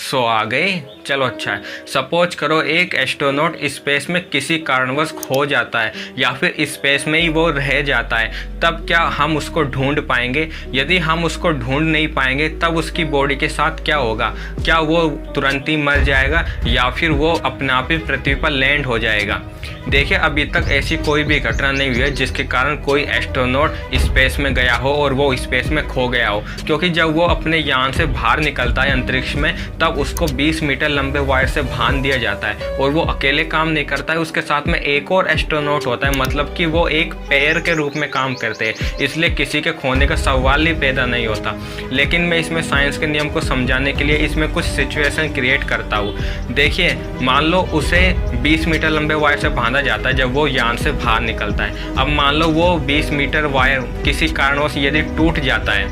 सो आ गए। चलो अच्छा है। सपोज करो एक एस्ट्रोनॉट स्पेस में किसी कारणवश खो जाता है या फिर स्पेस में ही वो रह जाता है, तब क्या हम उसको ढूंढ पाएंगे? यदि हम उसको ढूंढ नहीं पाएंगे तब उसकी बॉडी के साथ क्या होगा? क्या वो तुरंत ही मर जाएगा या फिर वो अपने आप ही पृथ्वी पर लैंड हो जाएगा? देखिए, अभी तक ऐसी कोई भी घटना नहीं हुई है जिसके कारण कोई एस्ट्रोनॉट स्पेस में गया हो और वो स्पेस में खो गया हो, क्योंकि जब वो अपने यान से बाहर निकलता है अंतरिक्ष में, तब उसको 20 मीटर लंबे वायर से बांध दिया जाता है और वो अकेले काम नहीं करता है, उसके साथ में एक और एस्ट्रोनॉट होता है, मतलब कि वो एक पेयर के रूप में काम करते हैं, इसलिए किसी के खोने का सवाल ही पैदा नहीं होता। लेकिन मैं इसमें साइंस के नियम को समझाने के लिए इसमें कुछ सिचुएशन क्रिएट करता हूँ। देखिए, मान लो उसे 20 मीटर लंबे वायर से बांधा जाता है जब वो यान से बाहर निकलता है। अब मान लो वो 20 मीटर वायर किसी कारणवश यदि टूट जाता है,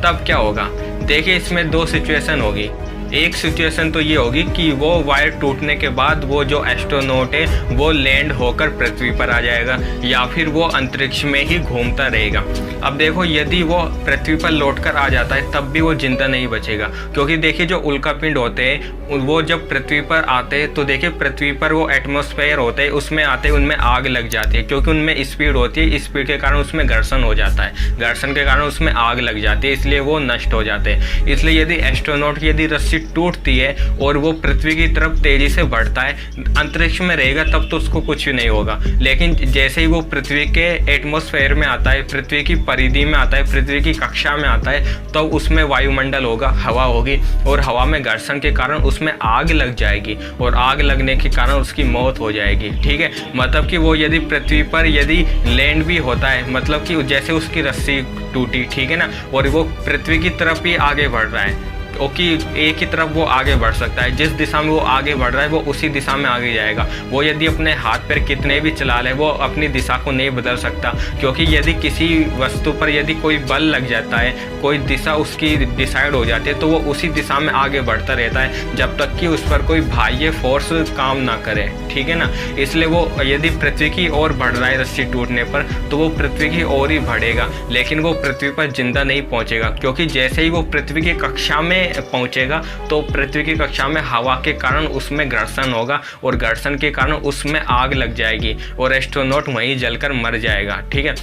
तब क्या होगा? देखिए, इसमें दो सिचुएशन होगी। एक सिचुएशन तो ये होगी कि वो वायर टूटने के बाद वो जो एस्ट्रोनॉट है वो लैंड होकर पृथ्वी पर आ जाएगा या फिर वो अंतरिक्ष में ही घूमता रहेगा। अब देखो, यदि वो पृथ्वी पर लौटकर आ जाता है तब भी वो जिंदा नहीं बचेगा, क्योंकि देखिए जो उल्कापिंड होते हैं वो जब पृथ्वी पर आते हैं तो देखिए पृथ्वी पर वो एटमॉस्फेयर होते हैं, उसमें आते उनमें आग लग जाती है, क्योंकि उनमें स्पीड होती है, स्पीड के कारण उसमें घर्षण हो जाता है, घर्षण के कारण उसमें आग लग जाती है, इसलिए वो नष्ट हो जाते हैं। इसलिए यदि एस्ट्रोनॉट की यदि रस्सी टूटती है और वो पृथ्वी की तरफ तेजी से बढ़ता है, अंतरिक्ष में रहेगा, तब तो उसको कुछ भी नहीं होगा। लेकिन जैसे ही वो पृथ्वी के एटमॉस्फेयर में आता है, पृथ्वी की परिधि में आता है, पृथ्वी की कक्षा में आता है, तो उसमें वायुमंडल होगा, हवा होगी और हवा में घर्षण के कारण उसमें आग लग जाएगी और आग लगने के कारण उसकी मौत हो जाएगी। ठीक है, मतलब कि वो यदि पृथ्वी पर यदि लैंड भी होता है, मतलब कि जैसे उसकी रस्सी टूटी, ठीक है ना, और वो पृथ्वी की तरफ ही आगे बढ़ रहा है, ओके, एक ही तरफ वो आगे बढ़ सकता है, जिस दिशा में वो आगे बढ़ रहा है वो उसी दिशा में आगे जाएगा। वो यदि अपने हाथ पैर कितने भी चला ले, वो अपनी दिशा को नहीं बदल सकता, क्योंकि यदि किसी वस्तु पर यदि कोई बल लग जाता है, कोई दिशा उसकी डिसाइड हो जाती है, तो वो उसी दिशा में आगे बढ़ता रहता है जब तक कि उस पर कोई बाह्य फोर्स काम ना करे। ठीक है ना, इसलिए वो यदि पृथ्वी की ओर बढ़ रहा है रस्सी टूटने पर, तो वो पृथ्वी की ओर ही बढ़ेगा, लेकिन वो पृथ्वी पर जिंदा नहीं पहुंचेगा, क्योंकि जैसे ही वो पृथ्वी की कक्षा में पहुंचेगा तो पृथ्वी की कक्षा में हवा के कारण उसमें घर्षण होगा और घर्षण के कारण उसमें आग लग जाएगी और एस्ट्रोनॉट वहीं जलकर मर जाएगा। ठीक है,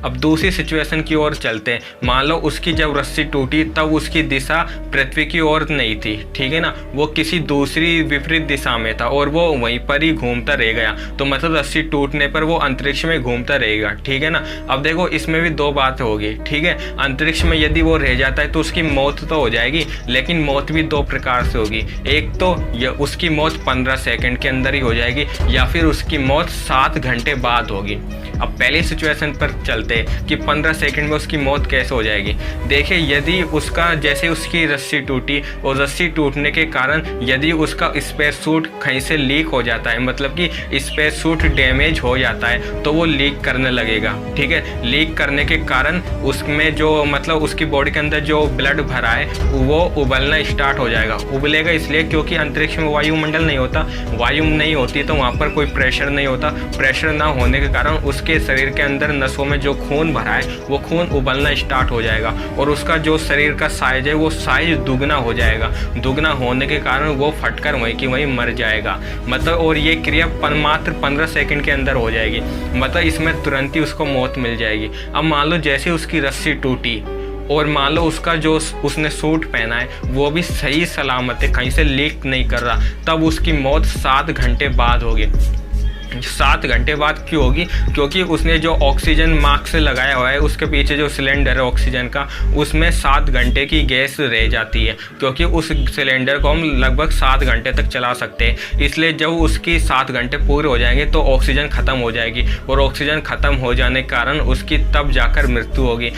अब दूसरी सिचुएशन की ओर चलते हैं। मान लो उसकी जब रस्सी टूटी तब उसकी दिशा पृथ्वी की ओर नहीं थी, ठीक है ना, वो किसी दूसरी विपरीत दिशा में था और वो वहीं पर ही घूमता रह गया, तो मतलब रस्सी टूटने पर वो अंतरिक्ष में घूमता रहेगा। ठीक है ना, अब देखो इसमें भी दो बातें होगी। ठीक है, अंतरिक्ष में यदि वो रह जाता है तो उसकी मौत तो हो जाएगी, लेकिन मौत भी दो प्रकार से होगी। एक तो उसकी मौत 15 सेकंड के अंदर ही हो जाएगी या फिर उसकी मौत 7 घंटे बाद होगी। अब पहली सिचुएशन पर चलते कि 15 सेकंड में उसकी मौत कैसे हो जाएगी। देखिए, यदि उसका जैसे उसकी रस्सी टूटी और रस्सी टूटने के कारण यदि उसका स्पेस सूट कहीं से लीक हो जाता है, मतलब कि स्पेस सूट डैमेज हो जाता है, तो वो लीक करने लगेगा। ठीक है, लीक करने के कारण उसमें जो मतलब उसकी बॉडी के अंदर जो ब्लड भरा है वो उबलना स्टार्ट हो जाएगा। उबलेगा इसलिए क्योंकि अंतरिक्ष में वायुमंडल नहीं होता, वायु नहीं होती तो वहाँ पर कोई प्रेशर नहीं होता, प्रेशर ना होने के कारण उसके शरीर के अंदर नसों में जो खून भरा है वो खून उबलना स्टार्ट हो जाएगा और उसका जो शरीर का साइज है वो साइज दुगना हो जाएगा। दुगना होने के कारण वो फटकर वहीं की वहीं मर जाएगा, मतलब, और ये क्रिया मात्र 15 सेकंड के अंदर हो जाएगी, मतलब इसमें तुरंत ही उसको मौत मिल जाएगी। अब मान लो जैसे उसकी रस्सी टूटी और मान लो उसका जो उसने सूट पहना है वो भी सही सलामत है, कहीं से लीक नहीं कर रहा, तब उसकी मौत 7 घंटे बाद होगी। 7 घंटे बाद क्यों होगी? क्योंकि उसने जो ऑक्सीजन मास्क लगाया हुआ है, उसके पीछे जो सिलेंडर है ऑक्सीजन का, उसमें 7 घंटे की गैस रह जाती है, क्योंकि उस सिलेंडर को हम लगभग 7 घंटे तक चला सकते हैं। इसलिए जब उसकी 7 घंटे पूरे हो जाएंगे तो ऑक्सीजन ख़त्म हो जाएगी और ऑक्सीजन ख़त्म हो जाने के कारण उसकी तब जाकर मृत्यु होगी।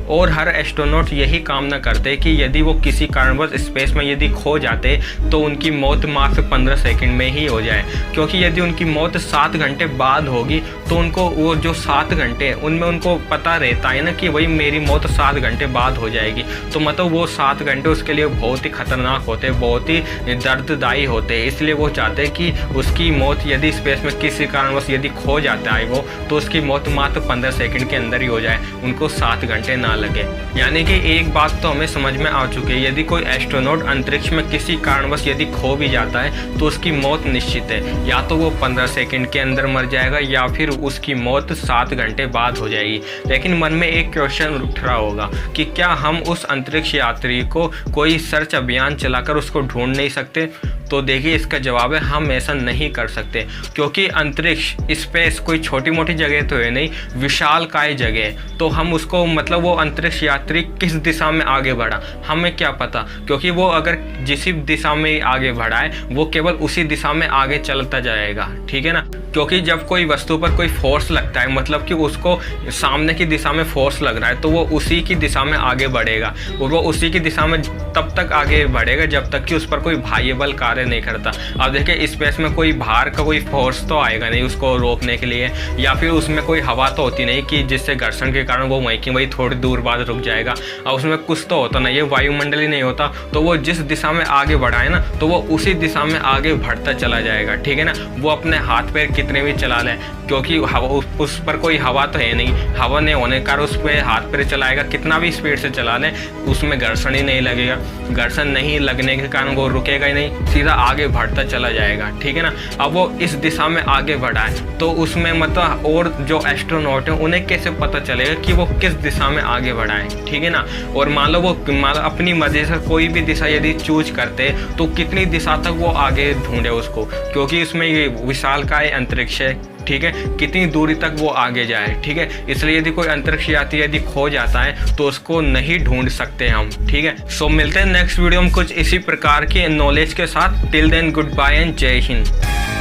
और हर एस्ट्रोनॉट यही कामना करते हैं कि यदि वो किसी कारणवश स्पेस में यदि खो जाते तो उनकी मौत मात्र 15 सेकंड में ही हो जाए, क्योंकि यदि उनकी मौत 7 घंटे बाद होगी तो उनको वो जो 7 घंटे उनमें उनको पता रहता है ना कि भाई मेरी मौत 7 घंटे बाद हो जाएगी, तो मतलब वो 7 घंटे उसके लिए बहुत ही खतरनाक होते, बहुत ही दर्ददायी होते। इसलिए वो चाहते हैं कि उसकी मौत यदि स्पेस में किसी कारणवश यदि खो जाता है वो, तो उसकी मौत मात्र 15 सेकंड के अंदर ही हो जाए, उनको 7 घंटे ना लगे। यानी कि एक बात तो हमें समझ में आ चुकी है, यदि कोई एस्ट्रोनॉट अंतरिक्ष में किसी कारणवश यदि खो भी जाता है तो उसकी मौत निश्चित है, या तो वो 15 सेकंड के अंदर मर जाएगा या फिर उसकी मौत 7 घंटे बाद हो जाएगी। लेकिन मन में एक क्वेश्चन उठ रहा होगा कि क्या हम उस अंतरिक्ष यात्री को कोई सर्च अभियान चलाकर उसको ढूंढ नहीं सकते? तो देखिए इसका जवाब है हम ऐसा नहीं कर सकते, क्योंकि अंतरिक्ष स्पेस कोई छोटी मोटी जगह तो है नहीं, विशालकाय जगह है। तो हम उसको मतलब वो अंतरिक्ष यात्री किस दिशा में आगे बढ़ा हमें क्या पता, क्योंकि वो अगर जिस दिशा में आगे बढ़ा है वो केवल उसी दिशा में आगे चलता जाएगा, ठीक है ना। क्योंकि जब कोई वस्तु पर कोई फोर्स लगता है, मतलब कि उसको सामने की दिशा में फोर्स लग रहा है, तो वो उसी की दिशा में आगे बढ़ेगा, और वो उसी की दिशा में तब तक आगे बढ़ेगा जब तक कि उस पर कोई बाह्य बल कार्य नहीं करता। अब देखिए स्पेस में कोई बाहर का कोई फोर्स तो आएगा नहीं उसको रोकने के लिए, या फिर उसमें कोई हवा तो होती नहीं कि जिससे घर्षण के कारण वो वहीं की वहीं थोड़ी दूर बाद रुक जाएगा। अब उसमें कुछ तो होता नहीं, ये वायुमंडल ही नहीं होता, तो वो जिस दिशा में आगे बढ़ा है ना, तो वो उसी दिशा में आगे बढ़ता चला जाएगा, ठीक है ना। वो अपने हाथ पैर कितने भी चला लें, क्योंकि हवा उस पर कोई हवा तो है नहीं, हवा नहीं होने के कारण उस पर हाथ पैर चलाएगा, कितना भी स्पीड से चला लें उसमें घर्षण ही नहीं लगेगा। घर्षण नहीं लगने के कारण वो रुकेगा ही नहीं, सीधा आगे बढ़ता चला जाएगा, ठीक है ना। अब वो इस दिशा में आगे बढ़ा है, तो उसमें मतलब और जो एस्ट्रोनॉट है उन्हें कैसे पता चलेगा कि वो किस दिशा में आगे बढ़ा है, ठीक है ना। और मान लो अपनी मर्जी से कोई भी दिशा यदि चूज करते तो कितनी दिशा तक वो आगे ढूंढे उसको, क्योंकि उसमें ये विशालकाय अंतरिक्ष है, ठीक है, कितनी दूरी तक वो आगे जाए, ठीक है। इसलिए यदि कोई अंतरिक्ष यात्री यदि खो जाता है तो उसको नहीं ढूंढ सकते हम, ठीक है। सो मिलते हैं नेक्स्ट वीडियो में कुछ इसी प्रकार की नॉलेज के साथ। Till then good bye and Jai Hind.